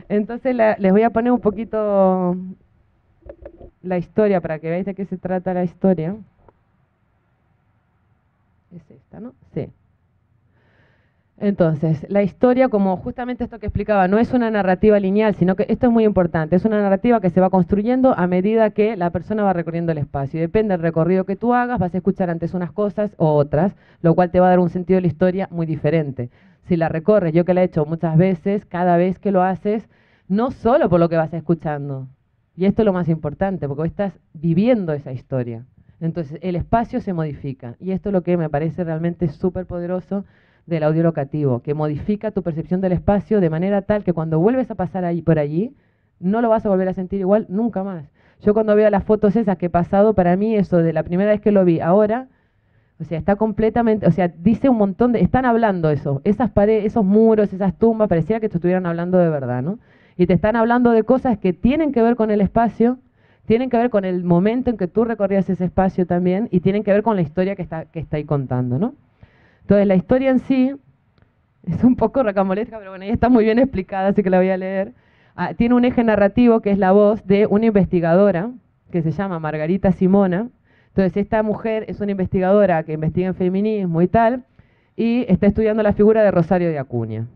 Entonces les voy a poner un poquito la historia para que veáis de qué se trata la historia. Es esta, ¿no? Sí. Entonces, la historia, como justamente esto que explicaba, no es una narrativa lineal, sino que esto es muy importante, es una narrativa que se va construyendo a medida que la persona va recorriendo el espacio. Y depende del recorrido que tú hagas, vas a escuchar antes unas cosas o otras, lo cual te va a dar un sentido de la historia muy diferente. Si la recorres, yo que la he hecho muchas veces, cada vez que lo haces, no solo por lo que vas escuchando, y esto es lo más importante, porque estás viviendo esa historia. Entonces, el espacio se modifica, y esto es lo que me parece realmente súper poderoso del audio locativo, que modifica tu percepción del espacio de manera tal que cuando vuelves a pasar ahí por allí, no lo vas a volver a sentir igual nunca más. Yo cuando veo las fotos esas que he pasado, para mí eso de la primera vez que lo vi, ahora, o sea, está completamente, o sea, dice un montón de, están hablando eso, esas paredes, esos muros, esas tumbas, pareciera que te estuvieran hablando de verdad, ¿no? Y te están hablando de cosas que tienen que ver con el espacio, tienen que ver con el momento en que tú recorrías ese espacio también, y tienen que ver con la historia que está ahí contando, ¿no? Entonces, la historia en sí es un poco rocambolesca, pero bueno, ella está muy bien explicada, así que la voy a leer. Tiene un eje narrativo que es la voz de una investigadora que se llama Margarita Simona. Entonces, esta mujer es una investigadora que investiga en feminismo y tal, y está estudiando la figura de Rosario de Acuña.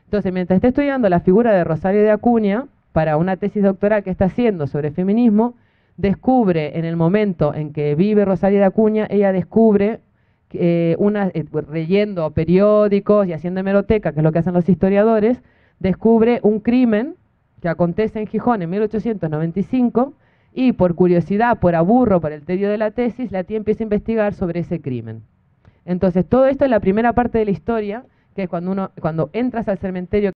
Entonces, mientras está estudiando la figura de Rosario de Acuña, para una tesis doctoral que está haciendo sobre feminismo, descubre en el momento en que vive Rosario de Acuña, ella descubre leyendo periódicos y haciendo hemeroteca, que es lo que hacen los historiadores, descubre un crimen que acontece en Gijón en 1895 y por curiosidad, por aburro, por el tedio de la tesis, la tía empieza a investigar sobre ese crimen. Entonces, todo esto es la primera parte de la historia, que es cuando entras al cementerio